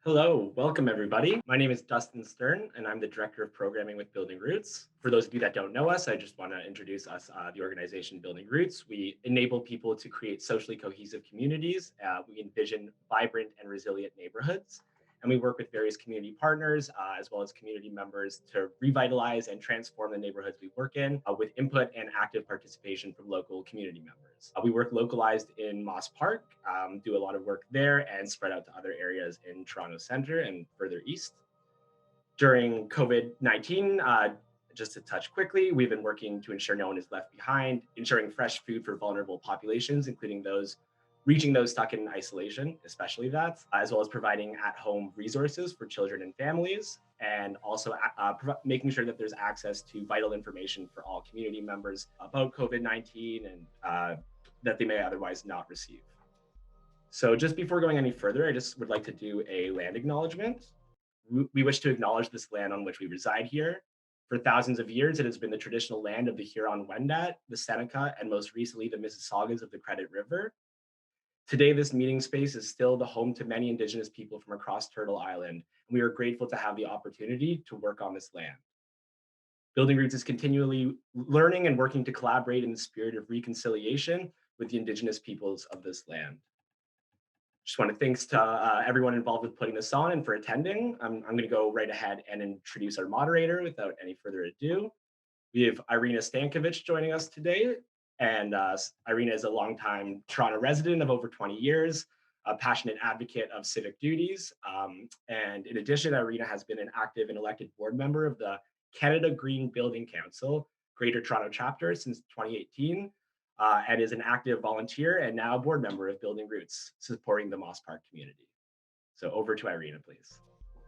Hello, welcome everybody. My name is Dustin Stern, and I'm the Director of Programming with Building Roots. For those of you that don't know us, I just want to introduce us, the organization Building Roots. We enable people to create socially cohesive communities. We envision vibrant and resilient neighborhoods, and we work with various community partners as well as community members to revitalize and transform the neighborhoods we work in with input and active participation from local community members. We work localized in Moss Park, do a lot of work there, and spread out to other areas in Toronto Centre and further east. During COVID 19, just to touch quickly, we've been working to ensure no one is left behind, ensuring fresh food for vulnerable populations, including those reaching those stuck in isolation, especially that, as well as providing at home resources for children and families, and also making sure that there's access to vital information for all community members about COVID 19 and that they may otherwise not receive. So, just before going any further, I just would like to do a land acknowledgement. We wish to acknowledge this land on which we reside here. For thousands of years, it has been the traditional land of the Huron-Wendat, the Seneca, and most recently the Mississaugas of the Credit River. Today, this meeting space is still the home to many Indigenous people from across Turtle Island, and we are grateful to have the opportunity to work on this land. Building Roots is continually learning and working to collaborate in the spirit of reconciliation with the Indigenous peoples of this land. Just want to thanks to everyone involved with putting this on and for attending. I'm going to go right ahead and introduce our moderator without any further ado. We have Irina Stankovic joining us today. And Irina is a longtime Toronto resident of over 20 years, a passionate advocate of civic duties. And in addition, Irina has been an active and elected board member of the Canada Green Building Council, Greater Toronto chapter since 2018, and is an active volunteer and now board member of Building Roots, supporting the Moss Park community. So over to Irina, please.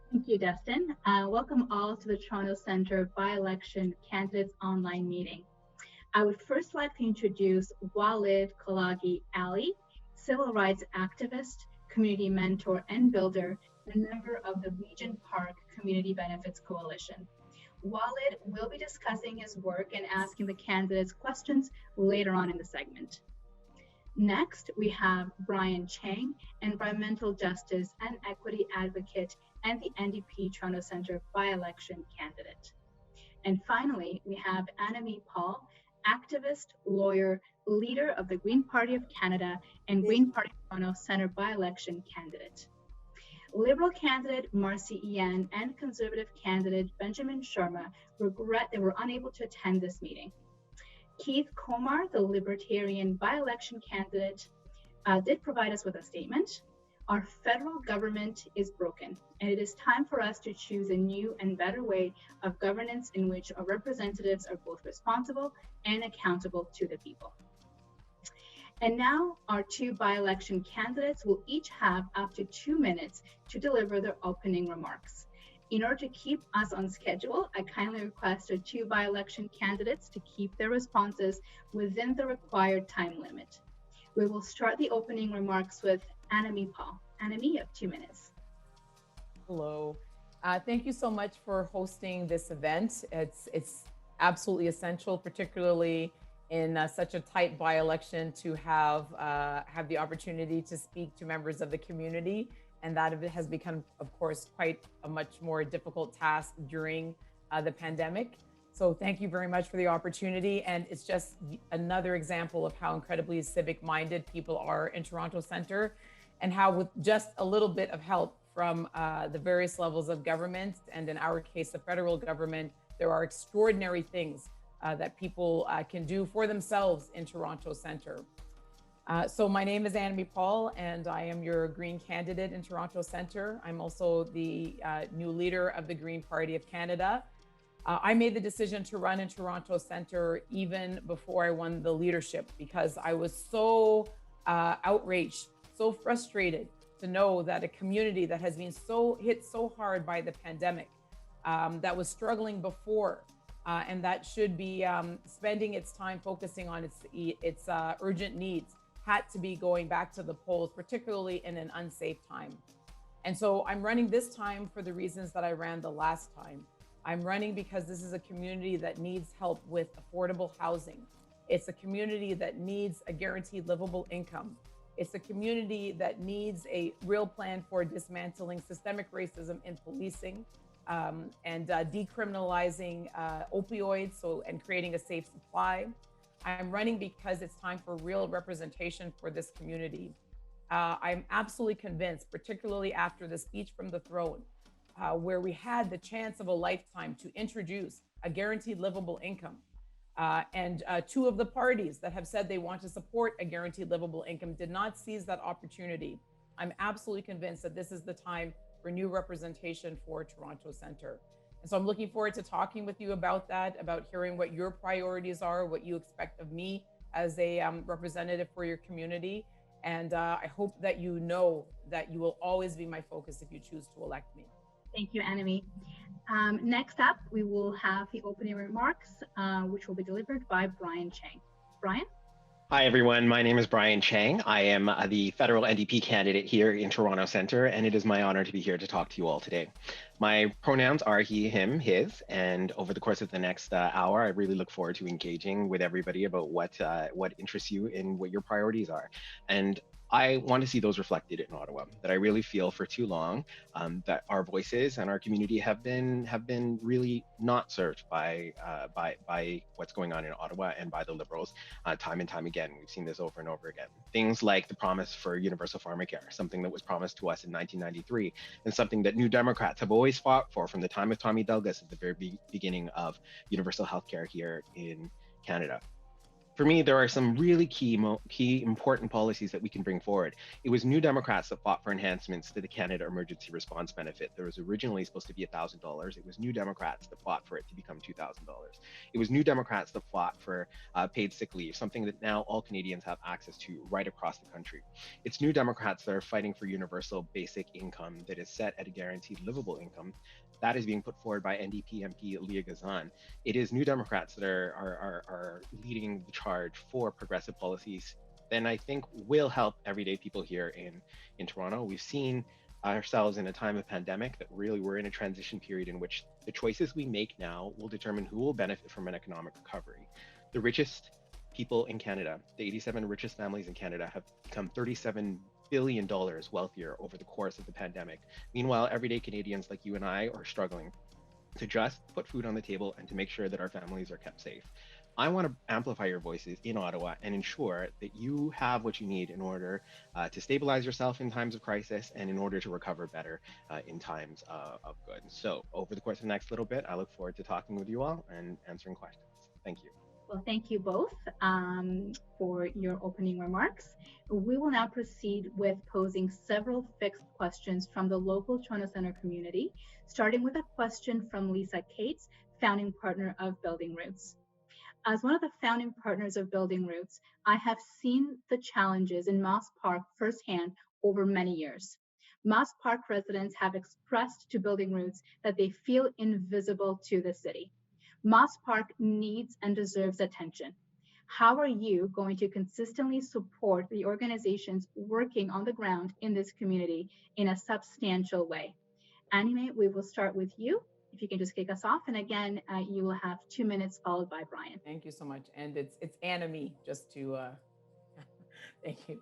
Thank you, Dustin. Welcome all to the Toronto Centre by-election candidates online meeting. I would first like to introduce Walied Khogali Ali, civil rights activist, community mentor and builder, and member of the Regent Park Community Benefits Coalition. Walied will be discussing his work and asking the candidates questions later on in the segment. Next, we have Brian Chang, environmental justice and equity advocate and the NDP Toronto Centre by-election candidate. And finally, we have Annamie Paul, activist, lawyer, leader of the Green Party of Canada and Green Party Toronto Centre by-election candidate. Liberal candidate Marcy Ian and Conservative candidate Benjamin Sharma regret they were unable to attend this meeting. Keith Komar, the Libertarian by-election candidate, did provide us with a statement. Our federal government is broken, and it is time for us to choose a new and better way of governance in which our representatives are both responsible and accountable to the people. And now our two by-election candidates will each have up to 2 minutes to deliver their opening remarks. In order to keep us on schedule, I kindly request our two by-election candidates to keep their responses within the required time limit. We will start the opening remarks with Annamie Paul. Annamie, you have 2 minutes. Hello. Thank you so much for hosting this event. It's absolutely essential, particularly in such a tight by-election, to have the opportunity to speak to members of the community. And that has become, of course, quite a much more difficult task during the pandemic. So thank you very much for the opportunity. And it's just another example of how incredibly civic-minded people are in Toronto Centre, and how with just a little bit of help from the various levels of government, and in our case, the federal government, there are extraordinary things that people can do for themselves in Toronto Centre. So my name is Annamie Paul, and I am your Green candidate in Toronto Centre. I'm also the new leader of the Green Party of Canada. I made the decision to run in Toronto Centre even before I won the leadership, because I was so outraged, so frustrated to know that a community that has been hit so hard by the pandemic, that was struggling before, and that should be spending its time focusing on its urgent needs, had to be going back to the polls, particularly in an unsafe time. And so I'm running this time for the reasons that I ran the last time. I'm running because this is a community that needs help with affordable housing. It's a community that needs a guaranteed livable income. It's a community that needs a real plan for dismantling systemic racism in policing, and decriminalizing opioids, and creating a safe supply. I'm running because it's time for real representation for this community. I'm absolutely convinced, particularly after the speech from the throne, where we had the chance of a lifetime to introduce a guaranteed livable income. And two of the parties that have said they want to support a guaranteed livable income did not seize that opportunity. I'm absolutely convinced that this is the time for new representation for Toronto Centre. And so I'm looking forward to talking with you about that, about hearing what your priorities are, what you expect of me as a representative for your community. And I hope that you know that you will always be my focus if you choose to elect me. Thank you, Annamie. Next up, we will have the opening remarks, which will be delivered by Brian Chang. Brian? Hi, everyone. My name is Brian Chang. I am the federal NDP candidate here in Toronto Centre, and it is my honor to be here to talk to you all today. My pronouns are he, him, his, and over the course of the next hour, I really look forward to engaging with everybody about what interests you and what your priorities are. And I want to see those reflected in Ottawa, that I really feel for too long that our voices and our community have been really not served by what's going on in Ottawa and by the Liberals time and time again. We've seen this over and over again. Things like the promise for universal pharmacare, something that was promised to us in 1993, and something that New Democrats have always fought for from the time of Tommy Douglas at the very beginning of universal healthcare here in Canada. For me, there are some really key important policies that we can bring forward. It was New Democrats that fought for enhancements to the Canada Emergency Response Benefit. There was originally supposed to be $1,000. It was New Democrats that fought for it to become $2,000. It was New Democrats that fought for paid sick leave, something that now all Canadians have access to right across the country. It's New Democrats that are fighting for universal basic income that is set at a guaranteed livable income. That is being put forward by NDP MP Leah Gazan. It is New Democrats that are leading the charge for progressive policies that I think will help everyday people here in Toronto. We've seen ourselves in a time of pandemic that really we're in a transition period in which the choices we make now will determine who will benefit from an economic recovery. The richest people in Canada, the 87 richest families in Canada, have become $37 billion wealthier over the course of the pandemic. Meanwhile, everyday Canadians like you and I are struggling to just put food on the table and to make sure that our families are kept safe. I want to amplify your voices in Ottawa and ensure that you have what you need in order to stabilize yourself in times of crisis and in order to recover better in times of good. So over the course of the next little bit, I look forward to talking with you all and answering questions. Thank you. Well, thank you both for your opening remarks. We will now proceed with posing several fixed questions from the local Toronto Centre community, starting with a question from Lisa Cates, founding partner of Building Roots. As one of the founding partners of Building Roots, I have seen the challenges in Moss Park firsthand over many years. Moss Park residents have expressed to Building Roots that they feel invisible to the city. Moss Park needs and deserves attention. How are you going to consistently support the organizations working on the ground in this community in a substantial way? Annamie, we will start with you. If you can just kick us off. And again, you will have 2 minutes followed by Brian. Thank you so much. And it's Annamie, just to, thank you.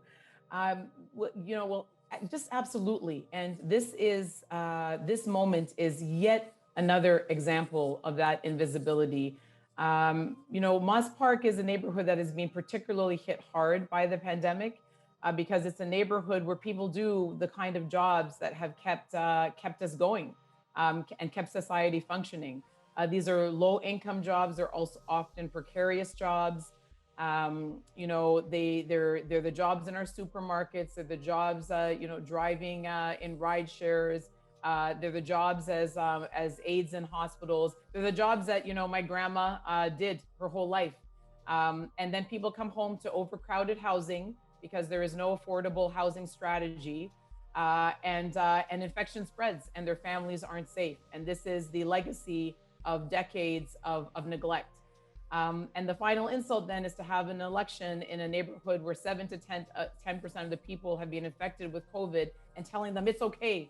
Just absolutely. And this moment is yet another example of that invisibility. Moss Park is a neighborhood that has been particularly hit hard by the pandemic because it's a neighborhood where people do the kind of jobs that have kept us going and kept society functioning. These are low-income jobs. They're also often precarious jobs. They're the jobs in our supermarkets. They're the jobs, driving in ride shares. They're the jobs as aides in hospitals. They're the jobs that, my grandma did her whole life. And then people come home to overcrowded housing because there is no affordable housing strategy. And infection spreads and their families aren't safe. And this is the legacy of decades of neglect. And the final insult then is to have an election in a neighborhood where 7 to 10% of the people have been infected with COVID and telling them it's okay.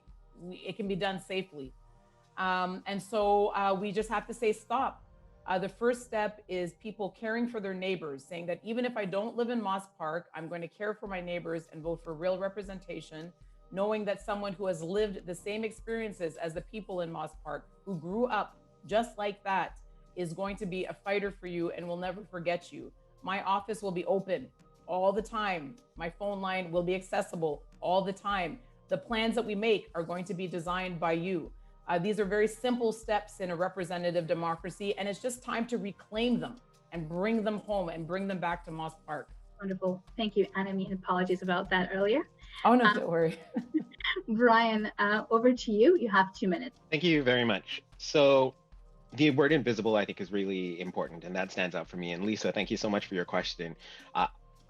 It can be done safely. And so we just have to say stop. The first step is people caring for their neighbors, saying that even if I don't live in Moss Park, I'm going to care for my neighbors and vote for real representation, knowing that someone who has lived the same experiences as the people in Moss Park, who grew up just like that, is going to be a fighter for you and will never forget you. My office will be open all the time. My phone line will be accessible all the time. The plans that we make are going to be designed by you. These are very simple steps in a representative democracy, and it's just time to reclaim them and bring them home and bring them back to Moss Park. Wonderful. Thank you, Annamie, and apologies about that earlier. Oh, no, don't worry. Brian, over to you. You have 2 minutes. Thank you very much. So the word invisible, I think, is really important, and that stands out for me. And Lisa, thank you so much for your question.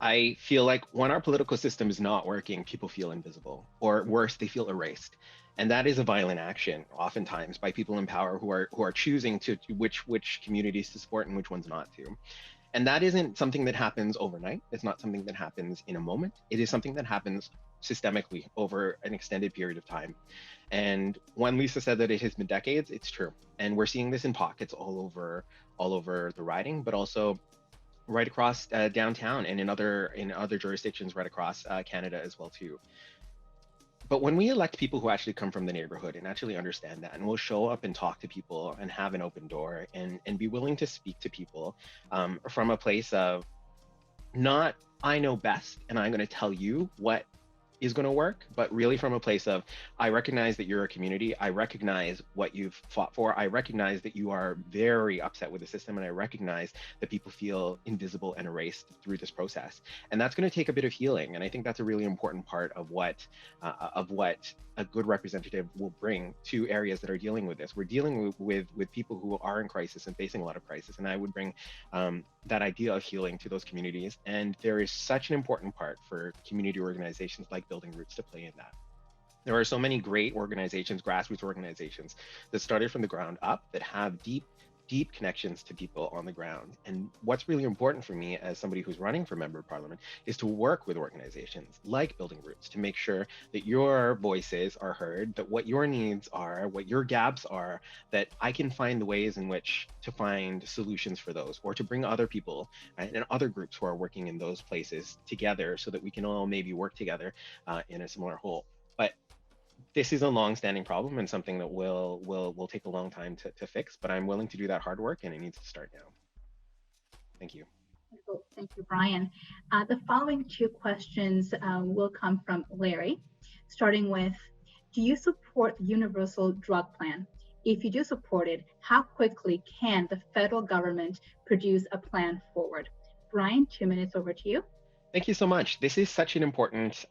I feel like when our political system is not working, people feel invisible, or worse, they feel erased. And that is a violent action, oftentimes, by people in power who are choosing to which communities to support and which ones not to. And that isn't something that happens overnight. It's not something that happens in a moment. It is something that happens systemically over an extended period of time. And when Lisa said that it has been decades, it's true. And we're seeing this in pockets all over the riding, but also right across downtown and in other jurisdictions right across Canada as well too. But when we elect people who actually come from the neighborhood and actually understand that, and will show up and talk to people and have an open door and be willing to speak to people from a place of not, I know best and I'm going to tell you what is going to work, but really from a place of, I recognize that you're a community. I recognize what you've fought for. I recognize that you are very upset with the system. And I recognize that people feel invisible and erased through this process. And that's going to take a bit of healing. And I think that's a really important part of what a good representative will bring to areas that are dealing with this. We're dealing with people who are in crisis and facing a lot of crisis. And I would bring that idea of healing to those communities. And there is such an important part for community organizations like Building Roots to play in that. There are so many great organizations, grassroots organizations that started from the ground up that have deep connections to people on the ground. And what's really important for me as somebody who's running for member of parliament is to work with organizations like Building Roots to make sure that your voices are heard, that what your needs are, what your gaps are, that I can find the ways in which to find solutions for those, or to bring other people, right, and other groups who are working in those places together so that we can all maybe work together in a similar whole. But this is a long-standing problem and something that will take a long time to fix, but I'm willing to do that hard work and it needs to start now. Thank you. Thank you, Brian. The following 2 questions will come from Larry, starting with, do you support the universal drug plan? If you do support it, how quickly can the federal government produce a plan forward? Brian, 2 minutes, over to you. Thank you so much. This is such an important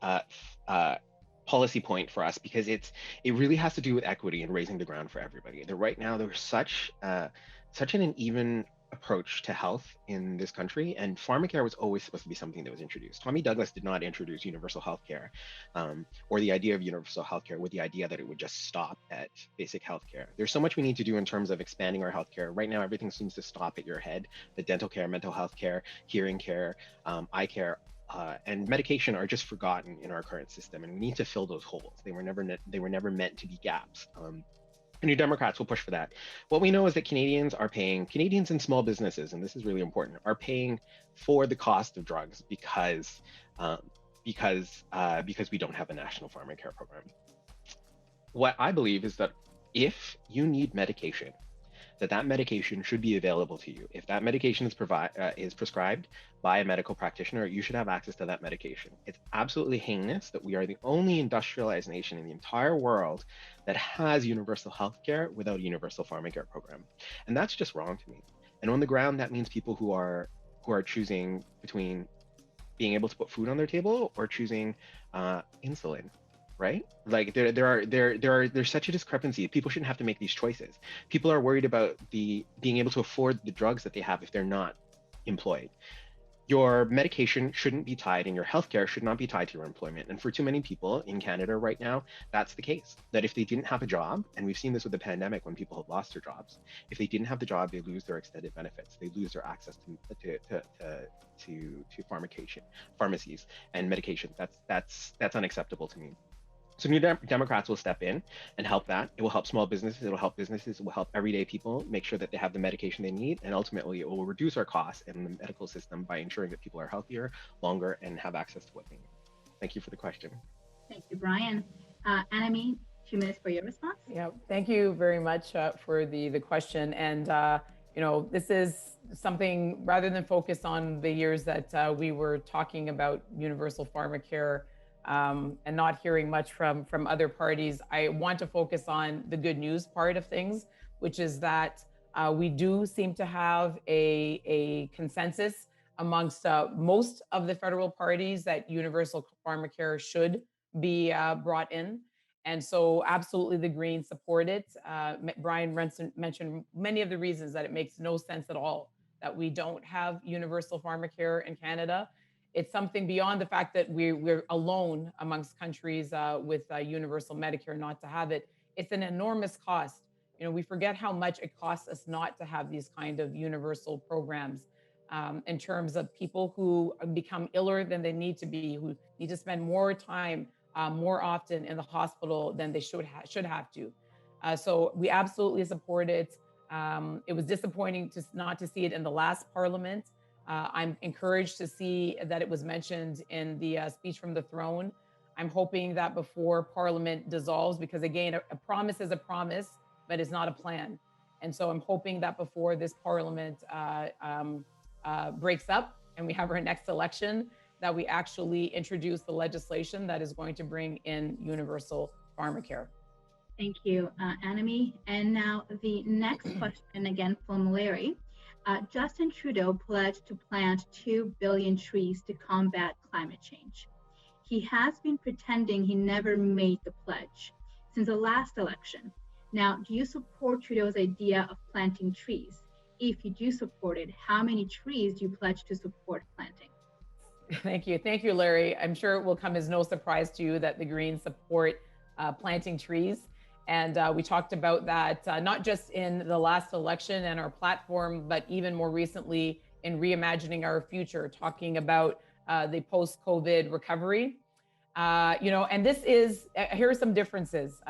policy point for us because it really has to do with equity and raising the ground for everybody. Right now there's such an uneven approach to health in this country, and pharmacare was always supposed to be something that was introduced. Tommy Douglas did not introduce universal healthcare or the idea of universal healthcare with the idea that it would just stop at basic healthcare. There's so much we need to do in terms of expanding our healthcare. Right now everything seems to stop at your head. The dental care, mental health care, hearing care, eye care, and medication are just forgotten in our current system, and we need to fill those holes. They were never meant to be gaps. And New Democrats will push for that. What we know is that Canadians and small businesses, and this is really important, are paying for the cost of drugs because we don't have a national pharmacare program. What I believe is that if you need medication, that medication should be available to you. If that medication is prescribed by a medical practitioner, you should have access to that medication. It's absolutely heinous that we are the only industrialized nation in the entire world that has universal healthcare without a universal pharmacare program. And that's just wrong to me. And on the ground, that means people who are choosing between being able to put food on their table or choosing insulin. Right? Like there's such a discrepancy. People shouldn't have to make these choices. People are worried about being able to afford the drugs that they have if they're not employed. Your medication shouldn't be tied, and your healthcare should not be tied to your employment. And for too many people in Canada right now, that's the case. That if they didn't have a job, and we've seen this with the pandemic when people have lost their jobs, if they didn't have the job, they lose their extended benefits. They lose their access to pharmacies and medication. That's unacceptable to me. So New Democrats will step in and help that. It will help small businesses, it will help businesses, it will help everyday people make sure that they have the medication they need. And ultimately, it will reduce our costs in the medical system by ensuring that people are healthier, longer, and have access to what they need. Thank you for the question. Thank you, Brian. Annamie, 2 minutes for your response. Yeah, thank you very much for the question. And this is something, rather than focus on the years that we were talking about universal pharmacare and not hearing much from other parties, I want to focus on the good news part of things, which is that we do seem to have a consensus amongst most of the federal parties that universal pharmacare should be brought in. And so absolutely the Greens support it. Brian mentioned many of the reasons that it makes no sense at all that we don't have universal pharmacare in Canada. It's something beyond the fact that we're alone amongst countries with universal Medicare not to have it. It's an enormous cost. We forget how much it costs us not to have these kind of universal programs in terms of people who become iller than they need to be, who need to spend more time more often in the hospital than they should have to. So we absolutely support it. It was disappointing not to see it in the last parliament. I'm encouraged to see that it was mentioned in the speech from the throne. I'm hoping that before parliament dissolves, because again, a promise is a promise, but it's not a plan. And so I'm hoping that before this parliament breaks up and we have our next election, that we actually introduce the legislation that is going to bring in universal pharmacare. Thank you, Annamie. And now the next question again from Larry. Justin Trudeau pledged to plant 2 billion trees to combat climate change. He has been pretending he never made the pledge since the last election. Now, do you support Trudeau's idea of planting trees? If you do support it, how many trees do you pledge to support planting? Thank you. Thank you, Larry. I'm sure it will come as no surprise to you that the Greens support planting trees. And we talked about that not just in the last election and our platform, but even more recently in reimagining our future, talking about the post-COVID recovery. And this is, here are some differences.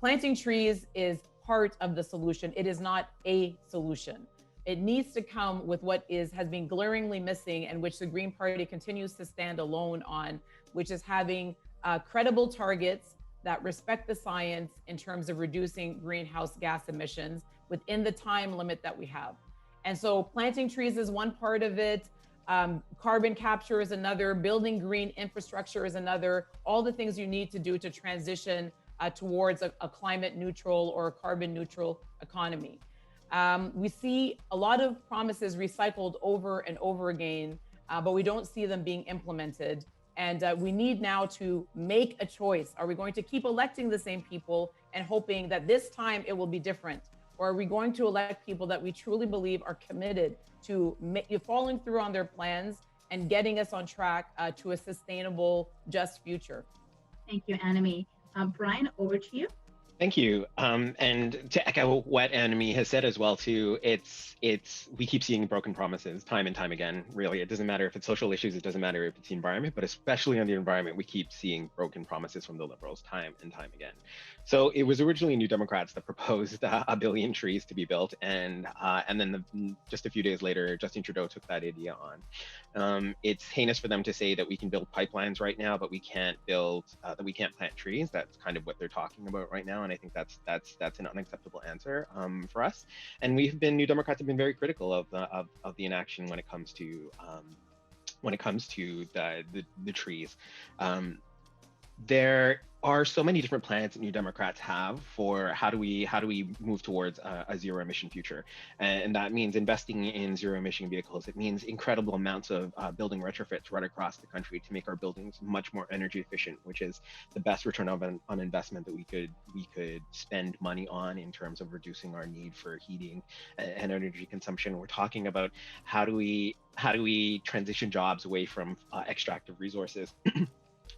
Planting trees is part of the solution. It is not a solution. It needs to come with what has been glaringly missing, and which the Green Party continues to stand alone on, which is having credible targets that respect the science in terms of reducing greenhouse gas emissions within the time limit that we have. And so planting trees is one part of it. Carbon capture is another. Building green infrastructure is another. All the things you need to do to transition towards a climate neutral or a carbon neutral economy. We see a lot of promises recycled over and over again, but we don't see them being implemented. And we need now to make a choice. Are we going to keep electing the same people and hoping that this time it will be different? Or are we going to elect people that we truly believe are committed to following through on their plans and getting us on track to a sustainable, just future? Thank you, Annamie. Brian, over to you. Thank you. And to echo what Annamie has said as well too, we keep seeing broken promises time and time again. Really, it doesn't matter if it's social issues, it doesn't matter if it's the environment, but especially on the environment, we keep seeing broken promises from the Liberals time and time again. So it was originally New Democrats that proposed 1 billion trees to be built, and then just a few days later, Justin Trudeau took that idea on. It's heinous for them to say that we can build pipelines right now, but we can't plant trees. That's kind of what they're talking about right now, and I think that's an unacceptable answer for us. And New Democrats have been very critical of the inaction when it comes to the trees. There are so many different plans that New Democrats have for how do we move towards a zero emission future, and that means investing in zero emission vehicles. It means incredible amounts of building retrofits right across the country to make our buildings much more energy efficient, which is the best return on investment that we could spend money on in terms of reducing our need for heating and energy consumption. We're talking about how do we transition jobs away from extractive resources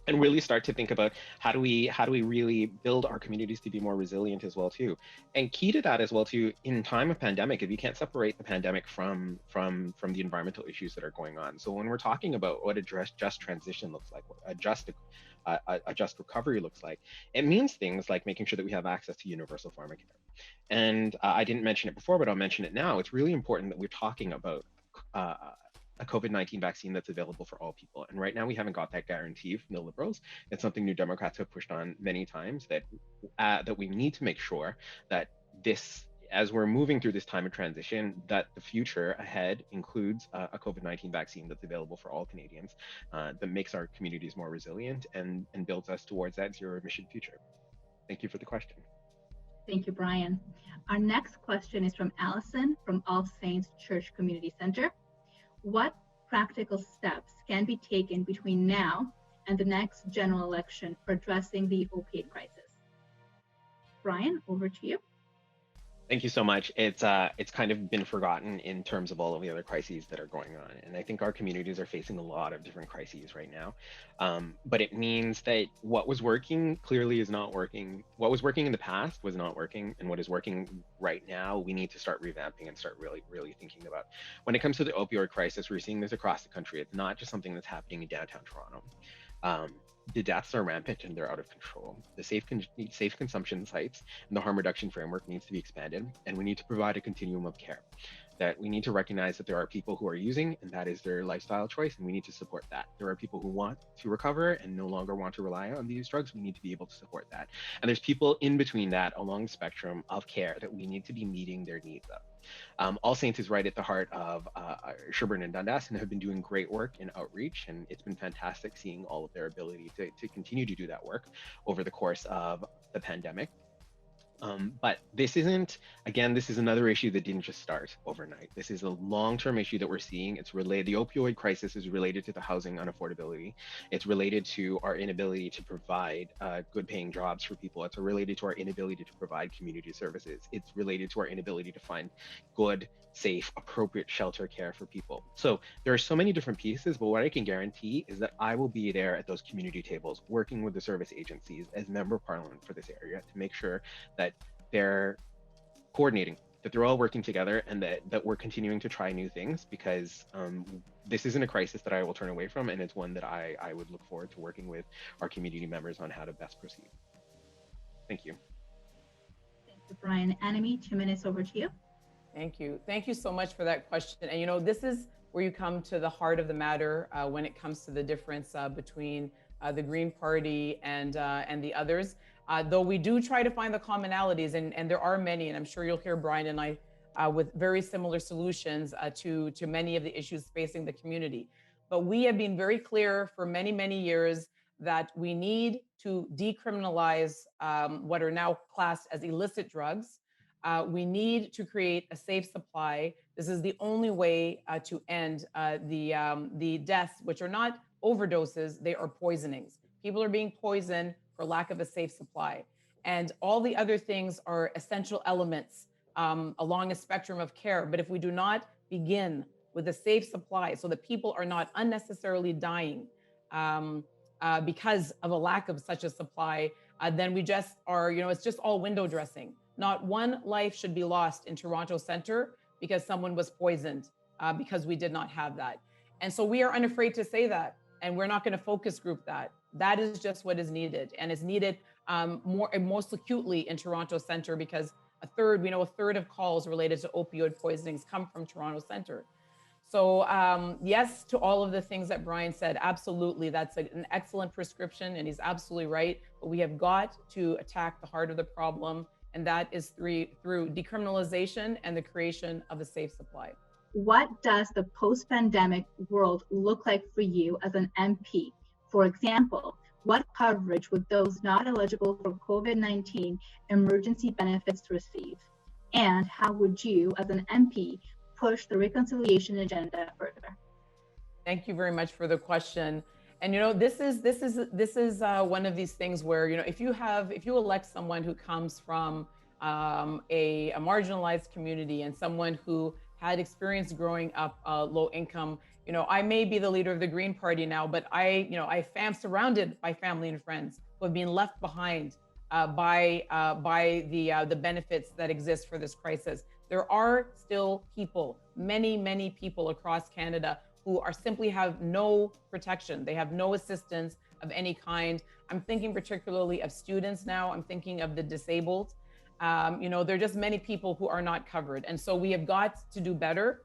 and really start to think about how do we really build our communities to be more resilient as well too. And key to that as well too, in time of pandemic, if you can't separate the pandemic from the environmental issues that are going on. So when we're talking about what a just transition looks like, what a just recovery looks like, it means things like making sure that we have access to universal pharmacare. And I didn't mention it before, but I'll mention it now. It's really important that we're talking about a COVID-19 vaccine that's available for all people. And right now we haven't got that guarantee from the Liberals. It's something New Democrats have pushed on many times, that that we need to make sure that this, as we're moving through this time of transition, that the future ahead includes a COVID-19 vaccine that's available for all Canadians, that makes our communities more resilient and builds us towards that zero emission future. Thank you for the question. Thank you, Brian. Our next question is from Allison from All Saints Church Community Center. What practical steps can be taken between now and the next general election for addressing the opiate crisis? Brian, over to you. Thank you so much. It's kind of been forgotten in terms of all of the other crises that are going on. And I think our communities are facing a lot of different crises right now. But it means that what was working clearly is not working. What was working in the past was not working. And what is working right now, we need to start revamping and start really, really thinking about. When it comes to the opioid crisis, we're seeing this across the country. It's not just something that's happening in downtown Toronto. The deaths are rampant and they're out of control. The safe consumption sites and the harm reduction framework needs to be expanded, and we need to provide a continuum of care. That we need to recognize that there are people who are using, and that is their lifestyle choice, and we need to support that. There are people who want to recover and no longer want to rely on these drugs. We need to be able to support that. And there's people in between that along the spectrum of care that we need to be meeting their needs of. All Saints is right at the heart of Sherbourne and Dundas, and have been doing great work in outreach, and it's been fantastic seeing all of their ability to continue to do that work over the course of the pandemic. But this isn't, again, this is another issue that didn't just start overnight. This is a long-term issue that we're seeing. It's related, the opioid crisis is related to the housing unaffordability. It's related to our inability to provide good paying jobs for people. It's related to our inability to provide community services. It's related to our inability to find good, safe, appropriate shelter care for people. So there are so many different pieces, but what I can guarantee is that I will be there at those community tables, working with the service agencies as member of parliament for this area to make sure that they're coordinating, that they're all working together, and that we're continuing to try new things, because this isn't a crisis that I will turn away from, and it's one that I would look forward to working with our community members on how to best proceed. Thank you. Thank you, Brian. Annamie, 2 minutes, over to you. Thank you. Thank you so much for that question. And you know, this is where you come to the heart of the matter when it comes to the difference between the Green Party and the others. Though we do try to find the commonalities, and there are many, and I'm sure you'll hear Brian and I with very similar solutions to many of the issues facing the community. But we have been very clear for many, many years that we need to decriminalize what are now classed as illicit drugs. We need to create a safe supply. This is the only way to end the deaths, which are not overdoses, they are poisonings. People are being poisoned for lack of a safe supply. And all the other things are essential elements along a spectrum of care. But if we do not begin with a safe supply so that people are not unnecessarily dying because of a lack of such a supply, then we just are, you know, it's just all window dressing. Not one life should be lost in Toronto Centre because someone was poisoned because we did not have that. And so we are unafraid to say that, and we're not going to focus group that. That is just what is needed, and is needed most acutely in Toronto Centre, because a third of calls related to opioid poisonings come from Toronto Centre. So yes, to all of the things that Brian said, absolutely, that's an excellent prescription, and he's absolutely right. But we have got to attack the heart of the problem, and that is through decriminalization and the creation of a safe supply. What does the post-pandemic world look like for you as an MP? For example, what coverage would those not eligible for COVID-19 emergency benefits receive? And how would you, as an MP, push the reconciliation agenda further? Thank you very much for the question. And you know, this is one of these things where, you know, if you elect someone who comes from a marginalized community, and someone who had experience growing up low income. You know, I may be the leader of the Green Party now, but I am surrounded by family and friends who have been left behind by the benefits that exist for this crisis. There are still people, many people across Canada who are simply have no protection. They have no assistance of any kind. I'm thinking particularly of students now. I'm thinking of the disabled. You know, there are just many people who are not covered. And so we have got to do better.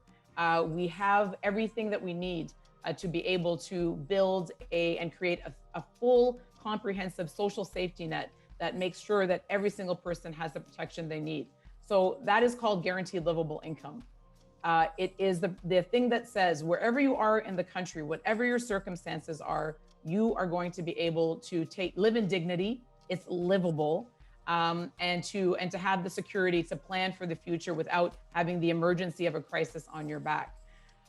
We have everything that we need to be able to build and create a full comprehensive social safety net that makes sure that every single person has the protection they need. So that is called guaranteed livable income. It is the thing that says wherever you are in the country, whatever your circumstances are, you are going to be able to live in dignity. It's livable. And to have the security to plan for the future without having the emergency of a crisis on your back.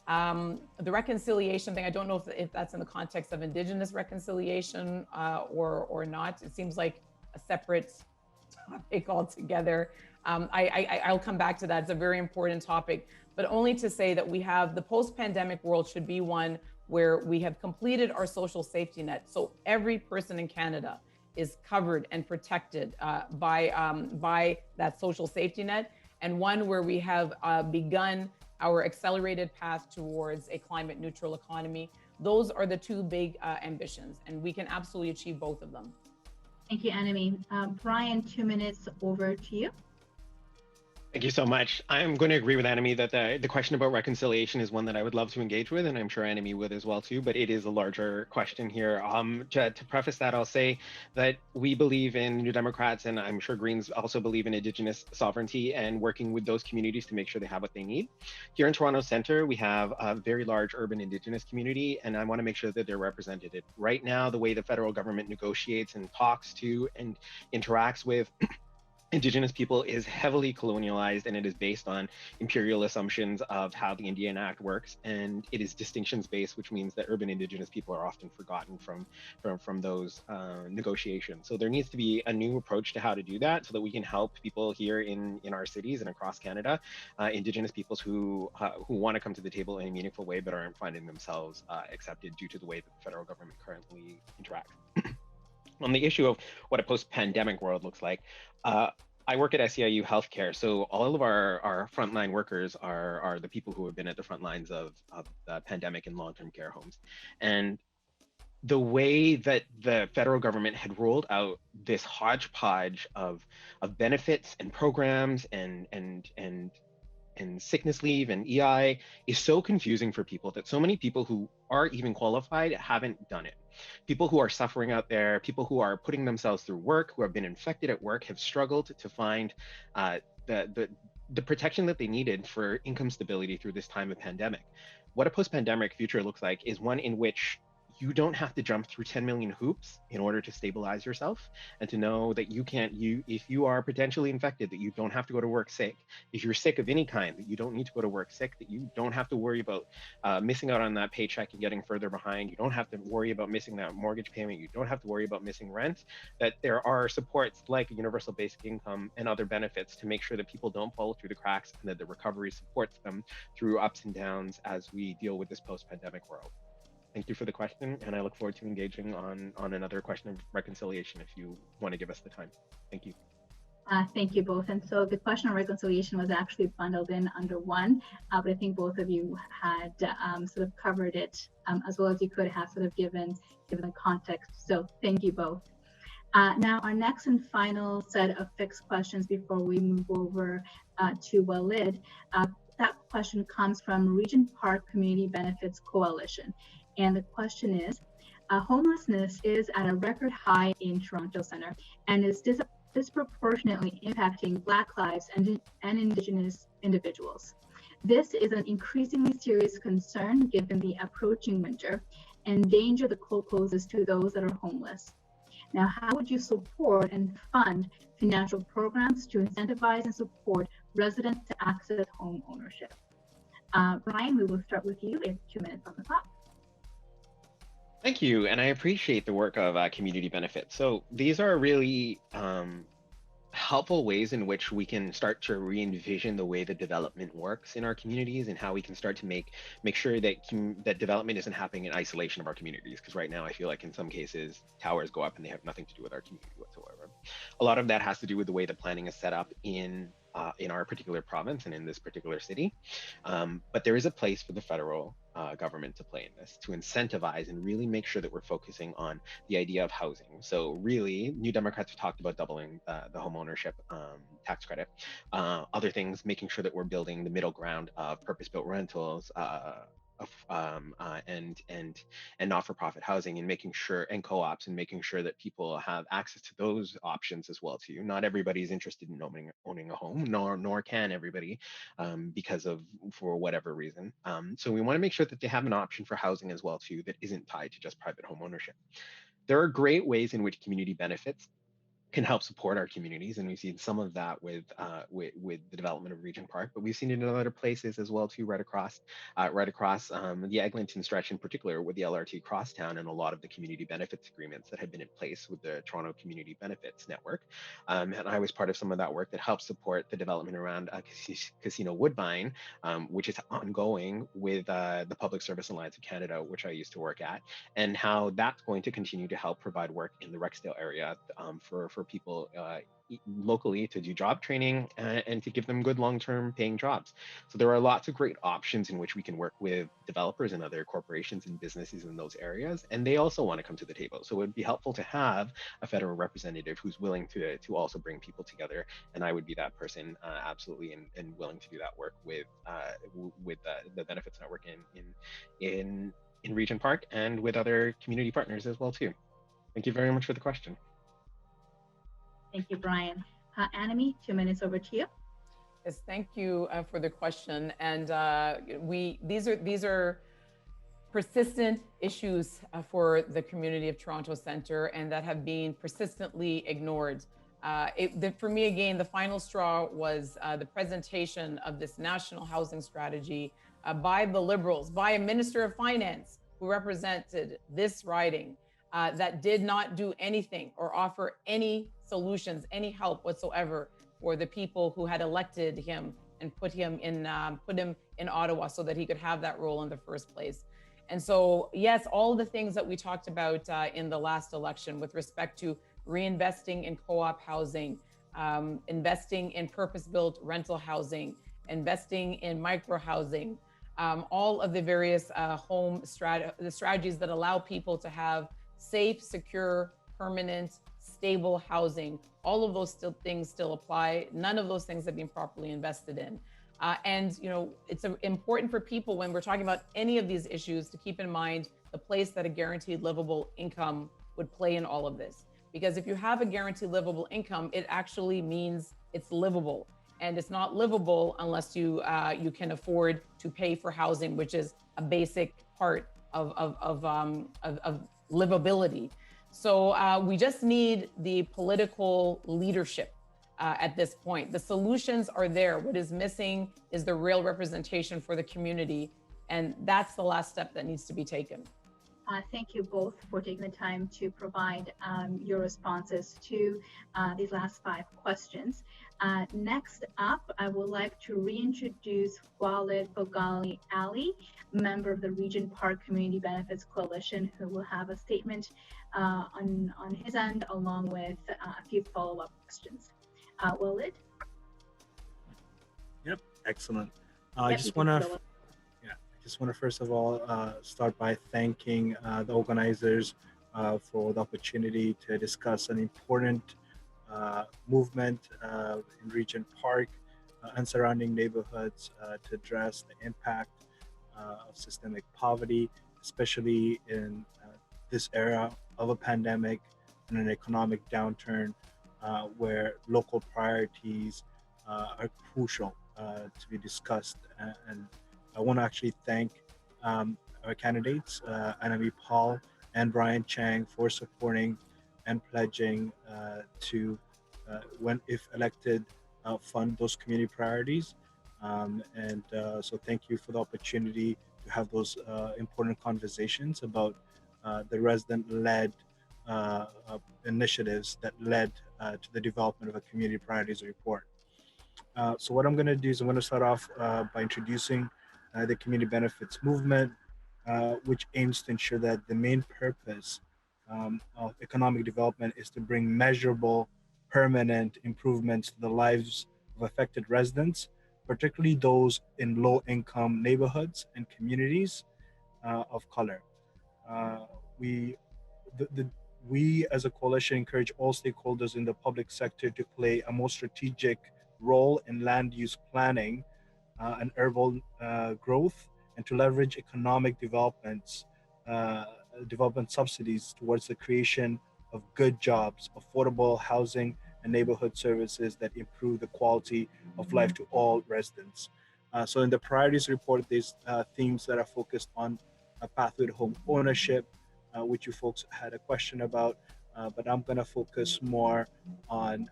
The reconciliation thing, I don't know if that's in the context of Indigenous reconciliation or not. It seems like a separate topic altogether. I'll come back to that. It's a very important topic, but only to say that we have the post-pandemic world should be one where we have completed our social safety net. So every person in Canada is covered and protected by that social safety net, and one where we have begun our accelerated path towards a climate neutral economy. Those are the two big ambitions, and we can absolutely achieve both of them. Thank you, Annamie. Brian, 2 minutes, over to you. Thank you so much. I'm going to agree with Annamie that the question about reconciliation is one that I would love to engage with, and I'm sure Annamie would as well too, but it is a larger question here. To preface that, I'll say that we believe in New Democrats, and I'm sure Greens also believe in Indigenous sovereignty and working with those communities to make sure they have what they need. Here in Toronto Centre, we have a very large urban Indigenous community, and I want to make sure that they're represented. Right now, the way the federal government negotiates and talks to and interacts with Indigenous people is heavily colonialized, and it is based on imperial assumptions of how the Indian Act works, and it is distinctions based, which means that urban Indigenous people are often forgotten from those negotiations. So there needs to be a new approach to how to do that, so that we can help people here in our cities and across Canada, Indigenous peoples who want to come to the table in a meaningful way but aren't finding themselves accepted due to the way that the federal government currently interacts. On the issue of what a post-pandemic world looks like, I work at SEIU Healthcare, so all of our frontline workers are the people who have been at the front lines of the pandemic in long-term care homes. And the way that the federal government had rolled out this hodgepodge of benefits and programs and sickness leave and EI is so confusing for people that so many people who are even qualified haven't done it. People who are suffering out there, people who are putting themselves through work, who have been infected at work, have struggled to find the protection that they needed for income stability through this time of pandemic. What a post-pandemic future looks like is one in which you don't have to jump through 10 million hoops in order to stabilize yourself, and to know that if you are potentially infected, that you don't have to go to work sick. If you're sick of any kind, that you don't need to go to work sick, that you don't have to worry about missing out on that paycheck and getting further behind. You don't have to worry about missing that mortgage payment. You don't have to worry about missing rent, that there are supports like a universal basic income and other benefits to make sure that people don't fall through the cracks, and that the recovery supports them through ups and downs as we deal with this post-pandemic world. Thank you for the question, and I look forward to engaging on another question of reconciliation if you want to give us the time. Thank you. Thank you both. And so the question of reconciliation was actually bundled in under one, but I think both of you had sort of covered it as well as you could have, sort of given the context. So thank you both. Now, our next and final set of fixed questions before we move over to Walied. That question comes from Regent Park Community Benefits Coalition. And the question is, homelessness is at a record high in Toronto Centre and is disproportionately impacting Black lives and Indigenous individuals. This is an increasingly serious concern given the approaching winter and danger the cold poses to those that are homeless. Now, how would you support and fund financial programs to incentivize and support residents to access home ownership? Brian, we will start with you. We have 2 minutes on the clock. Thank you, and I appreciate the work of community benefits. So these are really helpful ways in which we can start to re-envision the way that development works in our communities, and how we can start to make sure that that development isn't happening in isolation of our communities. Because right now I feel like in some cases towers go up and they have nothing to do with our community whatsoever. A lot of that has to do with the way the planning is set up in our particular province and in this particular city. But there is a place for the federal government to play in this, to incentivize and really make sure that we're focusing on the idea of housing. So really, New Democrats have talked about doubling the homeownership tax credit. Other things, making sure that we're building the middle ground of purpose-built rentals, and not-for-profit housing, and making sure, and co-ops, and making sure that people have access to those options as well too. Not everybody's interested in owning a home, nor can everybody, because of, for whatever reason. So we want to make sure that they have an option for housing as well too that isn't tied to just private home ownership. There are great ways in which community benefits can help support our communities, and we've seen some of that with the development of Regent Park, but we've seen it in other places as well too, right across the Eglinton stretch in particular, with the LRT Crosstown and a lot of the community benefits agreements that have been in place with the Toronto Community Benefits Network. And I was part of some of that work that helped support the development around Casino Woodbine, which is ongoing with the Public Service Alliance of Canada, which I used to work at, and how that's going to continue to help provide work in the Rexdale area for people locally to do job training and to give them good long-term paying jobs. So there are lots of great options in which we can work with developers and other corporations and businesses in those areas, and they also want to come to the table. So it would be helpful to have a federal representative who's willing to also bring people together, and I would be that person absolutely, and willing to do that work with the Benefits Network in Regent Park and with other community partners as well too. Thank you very much for the question. Thank you, Brian. Annamie, 2 minutes over to you. Yes, thank you for the question. And these are persistent issues for the community of Toronto Centre, and that have been persistently ignored. For me, again, the final straw was the presentation of this national housing strategy by the Liberals, by a Minister of Finance who represented this riding, that did not do anything or offer any solutions, any help whatsoever for the people who had elected him and put him in Ottawa so that he could have that role in the first place. And so, yes, all the things that we talked about in the last election with respect to reinvesting in co-op housing, investing in purpose-built rental housing, investing in micro housing, all of the various the strategies that allow people to have safe, secure, permanent, stable housing. All of those things still apply. None of those things have been properly invested in. And it's important for people when we're talking about any of these issues to keep in mind the place that a guaranteed livable income would play in all of this. Because if you have a guaranteed livable income, it actually means it's livable. And it's not livable unless you can afford to pay for housing, which is a basic part of livability. So we just need the political leadership at this point. The solutions are there. What is missing is the real representation for the community. And that's the last step that needs to be taken. Thank you both for taking the time to provide your responses to these last 5 questions. Next up, I would like to reintroduce Walied Khogali Ali, member of the Regent Park Community Benefits Coalition, who will have a statement on his end, along with a few follow-up questions. Walied? Yep, excellent. I just want to first of all start by thanking the organizers for the opportunity to discuss an important movement in Regent Park and surrounding neighborhoods to address the impact of systemic poverty, especially in this era of a pandemic and an economic downturn where local priorities are crucial to be discussed. And I want to actually thank our candidates, Annamie Paul and Brian Chang, for supporting and pledging to, when if elected, fund those community priorities. So thank you for the opportunity to have those important conversations about the resident-led initiatives that led to the development of a community priorities report. So what I'm going to do is I'm going to start off by introducing the community benefits movement, which aims to ensure that the main purpose of economic development is to bring measurable, permanent improvements to the lives of affected residents, particularly those in low-income neighborhoods and communities of color. Uh, we, the, we as a coalition encourage all stakeholders in the public sector to play a more strategic role in land use planning and urban growth, and to leverage economic development subsidies towards the creation of good jobs, affordable housing, and neighborhood services that improve the quality of life to all residents. So in the priorities report, there's themes that are focused on a pathway to home ownership, which you folks had a question about, but I'm going to focus more on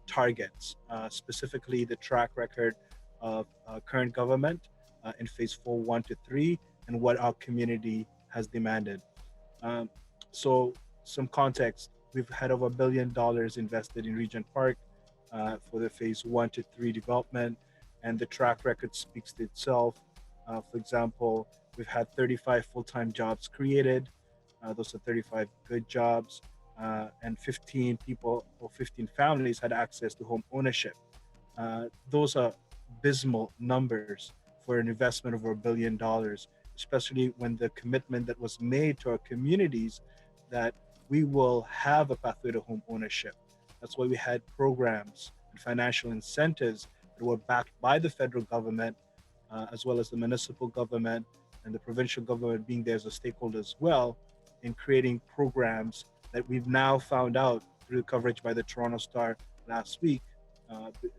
targets, specifically the track record of current government in phase 4, 1 to 3, and what our community has demanded. Um, so some context, we've had over $1 billion invested in Regent Park for the phase 1 to 3 development, and the track record speaks to itself. For example, we've had 35 full-time jobs created. Those are 35 good jobs, and 15 people or 15 families had access to home ownership. Those are abysmal numbers for an investment of over $1 billion, especially when the commitment that was made to our communities that we will have a pathway to home ownership. That's why we had programs and financial incentives that were backed by the federal government, as well as the municipal government and the provincial government being there as a stakeholder as well, in creating programs that we've now found out through coverage by the Toronto Star last week,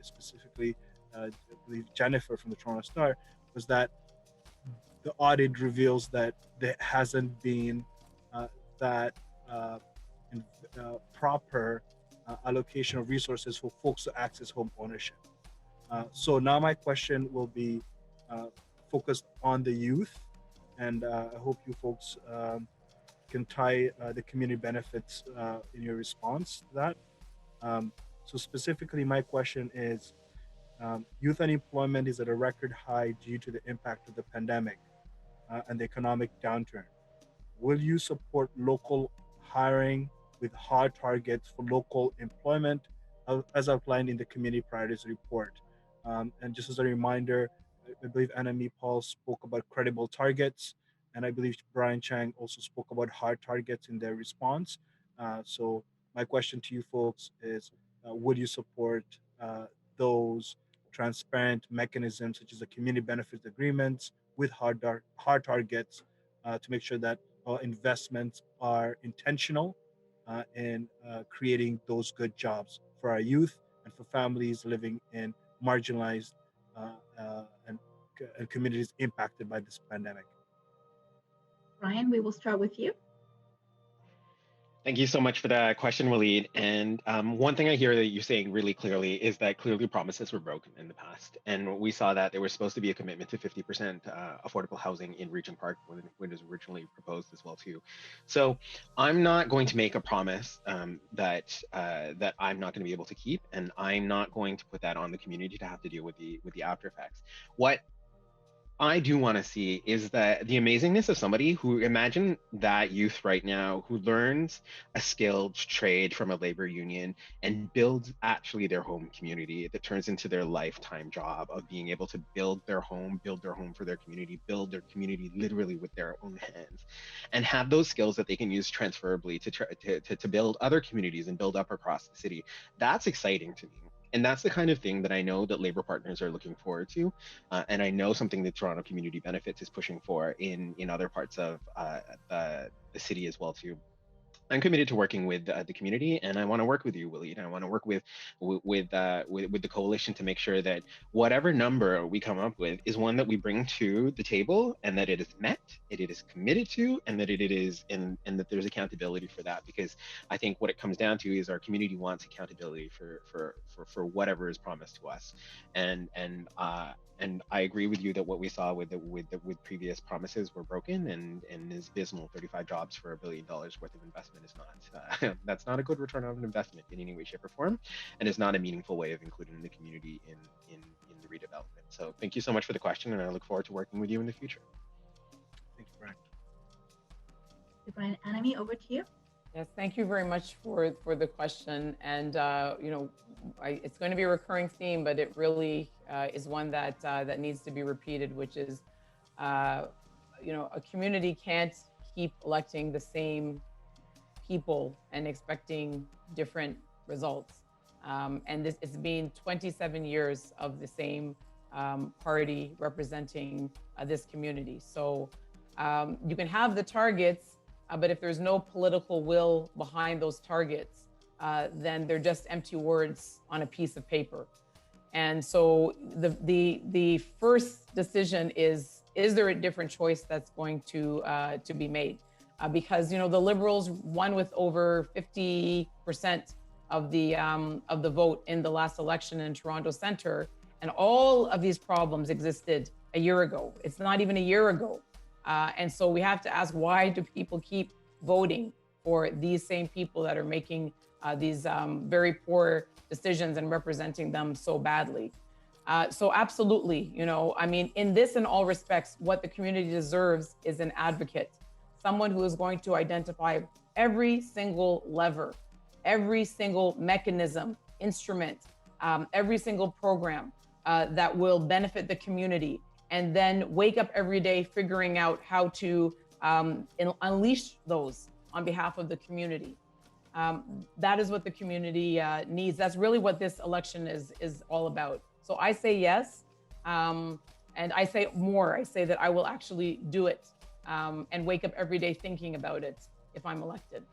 specifically, I believe Jennifer from the Toronto Star, was that the audit reveals that there hasn't been that proper allocation of resources for folks to access home ownership. So now my question will be focused on the youth, and I hope you folks can tie the community benefits in your response to that. So specifically, my question is, youth unemployment is at a record high due to the impact of the pandemic and the economic downturn. Will you support local hiring with hard targets for local employment as outlined in the Community Priorities Report? And just as a reminder, I believe Annamie Paul spoke about credible targets, and I believe Brian Chang also spoke about hard targets in their response. So my question to you folks is, would you support those transparent mechanisms such as the community benefits agreements with hard targets to make sure that our investments are intentional in creating those good jobs for our youth and for families living in marginalized uh, uh, and, and communities impacted by this pandemic? Ryan, we will start with you. Thank you so much for that question, Walied. And one thing I hear that you're saying really clearly is that clearly promises were broken in the past. And we saw that there was supposed to be a commitment to 50% affordable housing in Regent Park when it was originally proposed as well too. So I'm not going to make a promise that I'm not going to be able to keep, and I'm not going to put that on the community to have to deal with the after effects. What I do want to see is that the amazingness of somebody who, imagine that youth right now who learns a skilled trade from a labor union and builds actually their home community that turns into their lifetime job of being able to build their home for their community, build their community literally with their own hands, and have those skills that they can use transferably to build other communities and build up across the city. That's exciting to me. And that's the kind of thing that I know that labor partners are looking forward to. And I know something that Toronto Community Benefits is pushing for in other parts of the city as well too. I'm committed to working with the community, and I want to work with you, Walied. I want to work with the coalition to make sure that whatever number we come up with is one that we bring to the table, and that it is met, it is committed to, and that it is and that there's accountability for that. Because I think what it comes down to is our community wants accountability for whatever is promised to us, and I agree with you that what we saw with previous promises were broken and is abysmal. 35 jobs for $1 billion worth of investment investment is not. That's not a good return on investment in any way, shape, or form, and is not a meaningful way of including the community in the redevelopment. So thank you so much for the question, and I look forward to working with you in the future. Thank you, Brian. Brian, Annamie, over to you. Yes, thank you very much for the question. And it's going to be a recurring theme, but it really is one that that needs to be repeated, which is, a community can't keep electing the same people and expecting different results. And it's been 27 years of the same party representing this community. So you can have the targets, but if there's no political will behind those targets, then they're just empty words on a piece of paper. And so the first decision is there a different choice that's going to be made? Because the Liberals won with over 50% of the vote in the last election in Toronto Centre, and all of these problems existed a year ago. It's not even a year ago. And so we have to ask, why do people keep voting for these same people that are making these very poor decisions and representing them so badly? So absolutely, in this and all respects, what the community deserves is an advocate, someone who is going to identify every single lever, every single mechanism, instrument, every single program that will benefit the community, and then wake up every day figuring out how to unleash those on behalf of the community. That is what the community needs. That's really what this election is all about. So I say yes, and I say more. I say that I will actually do it and wake up every day thinking about it if I'm elected.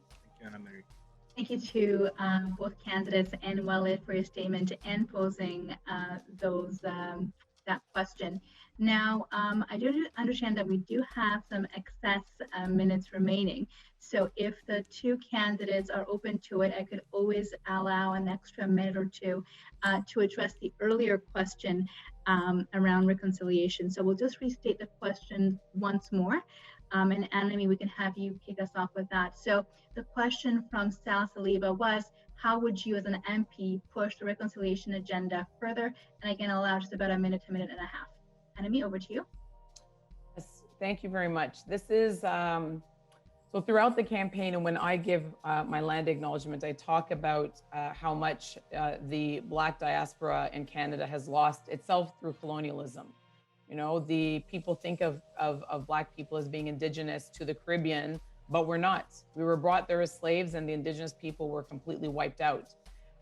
Thank you, Annamie. Thank you to both candidates and Walied for your statement and posing that question. Now, I do understand that we do have some excess minutes remaining. So if the two candidates are open to it, I could always allow an extra minute or two to address the earlier question around reconciliation. So we'll just restate the question once more. And Annamie, we can have you kick us off with that. So the question from Sal Saliba was, how would you as an MP push the reconciliation agenda further? And again, I'll allow just about a minute to minute and a half. Annamie, over to you. Yes, thank you very much. This is, so throughout the campaign and when I give my land acknowledgement, I talk about how much the Black diaspora in Canada has lost itself through colonialism. The people think of Black people as being indigenous to the Caribbean, but we're not. We were brought there as slaves, and the indigenous people were completely wiped out.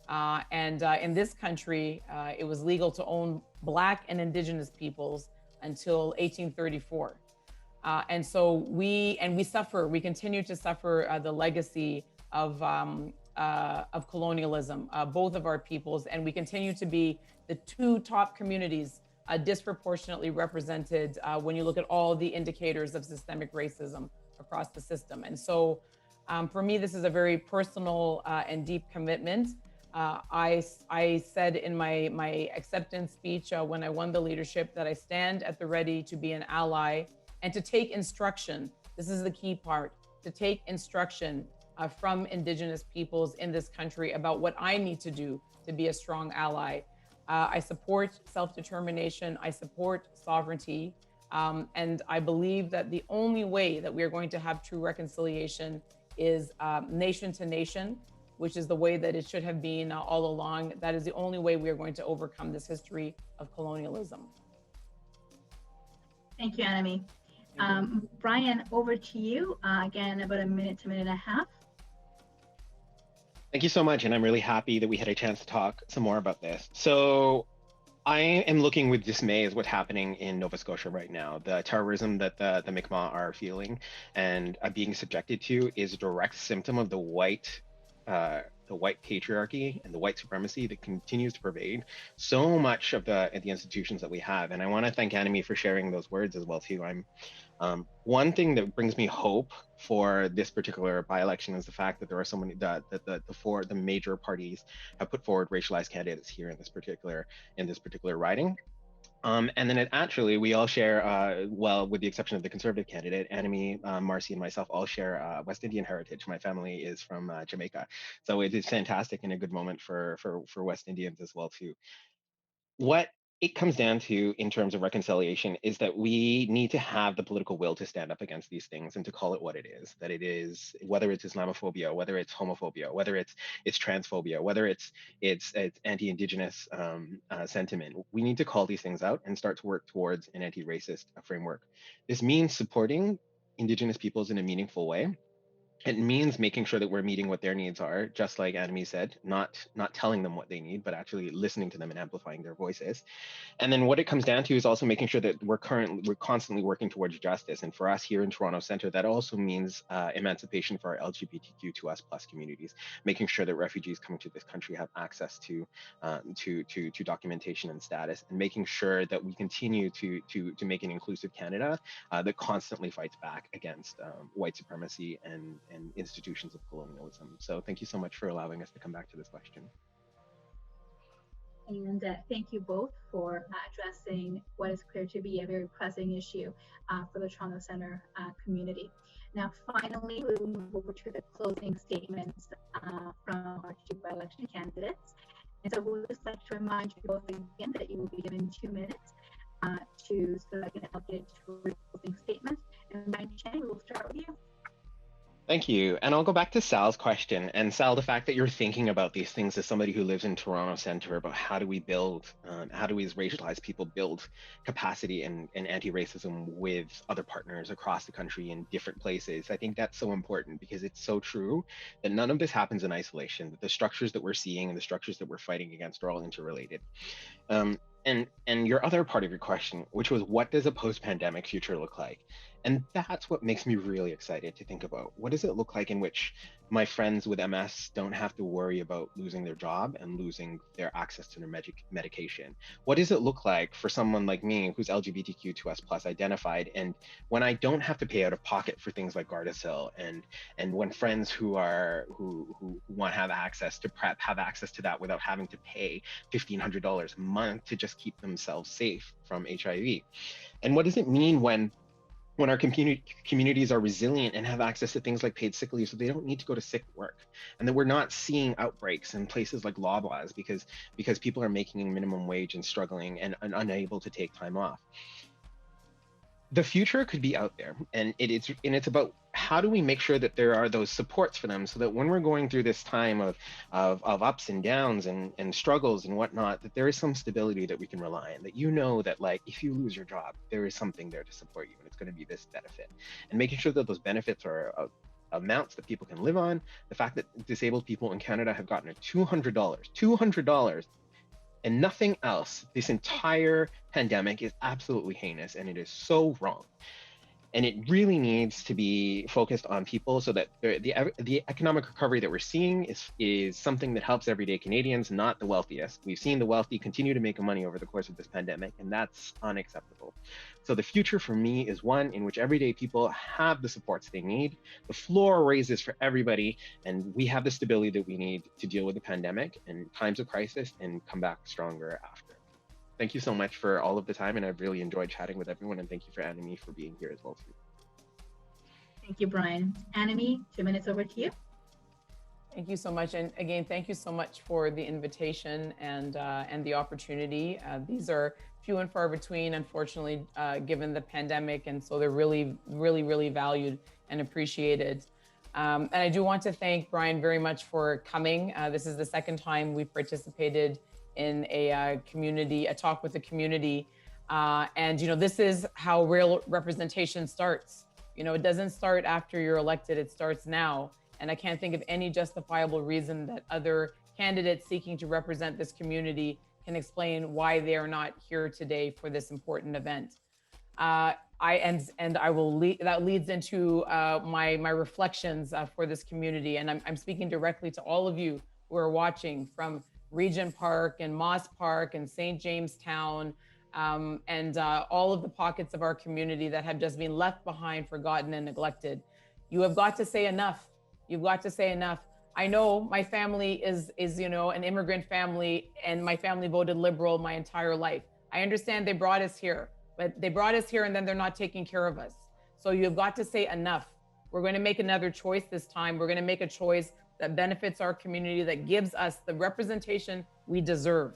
And in this country, it was legal to own Black and indigenous peoples until 1834. And so we suffer, we continue to suffer the legacy of colonialism, both of our peoples, and we continue to be the two top communities disproportionately represented when you look at all the indicators of systemic racism across the system. And so for me, this is a very personal and deep commitment. I said in my acceptance speech when I won the leadership that I stand at the ready to be an ally and to take instruction. This is the key part, to take instruction from Indigenous peoples in this country about what I need to do to be a strong ally. I support self-determination, I support sovereignty, and I believe that the only way that we are going to have true reconciliation is nation to nation, which is the way that it should have been all along. That is the only way we are going to overcome this history of colonialism. Thank you, Annamie. Brian, over to you. Again, about a minute to minute and a half. Thank you so much, and I'm really happy that we had a chance to talk some more about this. So I am looking with dismay at what's happening in Nova Scotia right now. The terrorism that the Mi'kmaq are feeling and being subjected to is a direct symptom of the white patriarchy and the white supremacy that continues to pervade so much of the institutions that we have. And I want to thank Annamie for sharing those words as well too. One thing that brings me hope for this particular by-election is the fact that there are so many that the major parties have put forward racialized candidates here in this particular riding. And then actually, we all share, well, with the exception of the Conservative candidate, Annamie, Marcy, and myself all share West Indian heritage. My family is from Jamaica, so it is fantastic and a good moment for West Indians as well too. What it comes down to in terms of reconciliation is that we need to have the political will to stand up against these things and to call it what it is, that it is, whether it's Islamophobia, whether it's homophobia, whether it's transphobia, whether it's anti-indigenous sentiment. We need to call these things out and start to work towards an anti-racist framework. This means supporting indigenous peoples in a meaningful way. It means making sure that we're meeting what their needs are, just like Annamie said, not telling them what they need, but actually listening to them and amplifying their voices. And then what it comes down to is also making sure that we're constantly working towards justice. And for us here in Toronto Centre, that also means emancipation for our LGBTQ2S+ communities, making sure that refugees coming to this country have access to documentation and status, and making sure that we continue to make an inclusive Canada that constantly fights back against white supremacy and institutions of colonialism. So thank you so much for allowing us to come back to this question. And thank you both for addressing what is clear to be a very pressing issue for the Toronto Centre community. Now, finally, we will move over to the closing statements from our two by-election candidates. And so we'll just like to remind you both again that you will be given 2 minutes to select an update to your closing statement. And Brian Chang, we'll start with you. Thank you. And I'll go back to Sal's question. And Sal, the fact that you're thinking about these things as somebody who lives in Toronto Centre, about how do we build, how do we as racialized people build capacity and anti-racism with other partners across the country in different places. I think that's so important because it's so true that none of this happens in isolation, that the structures that we're seeing and the structures that we're fighting against are all interrelated. And your other part of your question, which was, what does a post-pandemic future look like? And that's what makes me really excited to think about. What does it look like in which my friends with MS don't have to worry about losing their job and losing their access to their medication? What does it look like for someone like me who's LGBTQ2S+ identified, and when I don't have to pay out of pocket for things like Gardasil, and when friends who want to have access to PrEP have access to that without having to pay $1,500 a month to just keep themselves safe from HIV? And what does it mean when our communities are resilient and have access to things like paid sick leave, so they don't need to go to sick work, and that we're not seeing outbreaks in places like Loblaws because people are making minimum wage and struggling and unable to take time off? The future could be out there, and it's about how do we make sure that there are those supports for them, so that when we're going through this time of ups and downs and struggles and whatnot, that there is some stability that we can rely on, that you know that, like, if you lose your job, there is something there to support you, and it's going to be this benefit, and making sure that those benefits are amounts that people can live on. The fact that disabled people in Canada have gotten a $200 and nothing else this entire pandemic is absolutely heinous, and it is so wrong. And it really needs to be focused on people, so that the economic recovery that we're seeing is something that helps everyday Canadians, not the wealthiest. We've seen the wealthy continue to make money over the course of this pandemic, and that's unacceptable. So the future for me is one in which everyday people have the supports they need, the floor raises for everybody, and we have the stability that we need to deal with the pandemic and times of crisis and come back stronger after. Thank you so much for all of the time, and I've really enjoyed chatting with everyone, and thank you for Annamie for being here as well too. Thank you, Brian. Annamie, 2 minutes over to you. Thank you so much, and again, thank you so much for the invitation and the opportunity. These are few and far between, unfortunately, given the pandemic, and so they're really, really, really valued and appreciated. And I do want to thank Brian very much for coming. This is the second time we've participated in a talk with the community. And, this is how real representation starts. It doesn't start after you're elected, it starts now. And I can't think of any justifiable reason that other candidates seeking to represent this community can explain why they are not here today for this important event. That leads into my reflections for this community. And I'm speaking directly to all of you who are watching from Regent Park and Moss Park and St. Jamestown, and all of the pockets of our community that have just been left behind, forgotten, and neglected. You have got to say enough. You've got to say enough. I know my family is an immigrant family, and my family voted Liberal my entire life. I understand they brought us here, but they brought us here and then they're not taking care of us. So you've got to say enough. We're going to make another choice this time. We're going to make a choice that benefits our community, that gives us the representation we deserve.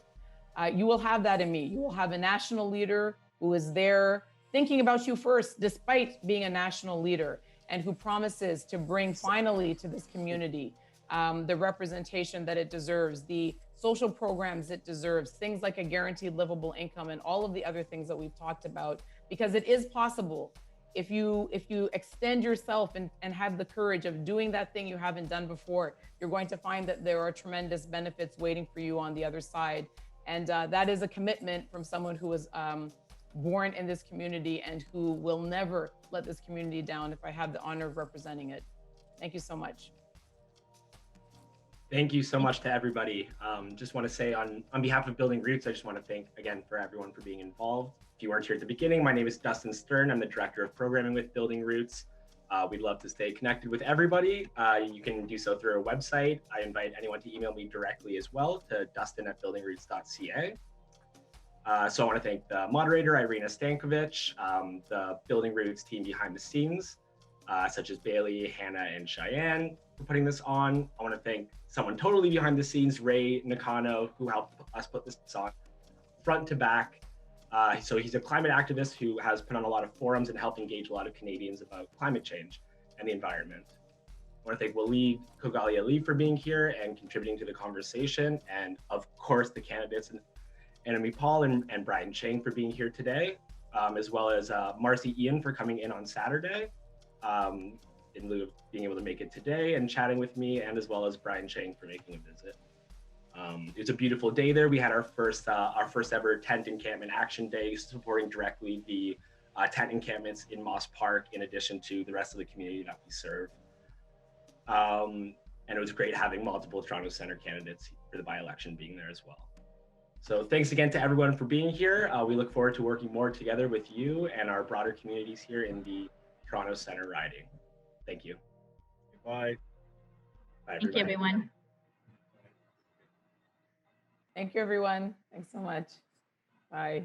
You will have that in me. You will have a national leader who is there thinking about you first, despite being a national leader, and who promises to bring finally to this community the representation that it deserves, the social programs it deserves, things like a guaranteed livable income and all of the other things that we've talked about, because it is possible. If you extend yourself and have the courage of doing that thing you haven't done before, you're going to find that there are tremendous benefits waiting for you on the other side. And that is a commitment from someone who was born in this community and who will never let this community down if I have the honor of representing it. Thank you so much. Thank you so much to everybody. Just want to say on behalf of Building Roots, I just want to thank again for everyone for being involved. If you weren't here at the beginning, my name is Dustin Stern. I'm the Director of Programming with Building Roots. We'd love to stay connected with everybody. You can do so through our website. I invite anyone to email me directly as well to dustin@buildingroots.ca. So I want to thank the moderator, Irina Stankovic, the Building Roots team behind the scenes, such as Bailey, Hannah, and Cheyenne for putting this on. I want to thank someone totally behind the scenes, Ray Nakano, who helped us put this on front to back. So he's a climate activist who has put on a lot of forums and helped engage a lot of Canadians about climate change and the environment. I want to thank Walied Khogali Ali for being here and contributing to the conversation. And of course, the candidates, Annamie Paul and Brian Chang for being here today, as well as Marcy Ian for coming in on Saturday, in lieu of being able to make it today and chatting with me, and as well as Brian Chang for making a visit. It was a beautiful day there. We had our first ever tent encampment action day, supporting directly the tent encampments in Moss Park, in addition to the rest of the community that we serve. And it was great having multiple Toronto Centre candidates for the by-election being there as well. So thanks again to everyone for being here. We look forward to working more together with you and our broader communities here in the Toronto Centre riding. Thank you. Bye. Bye, Thank you, everyone. Thank you, everyone. Thanks so much. Bye.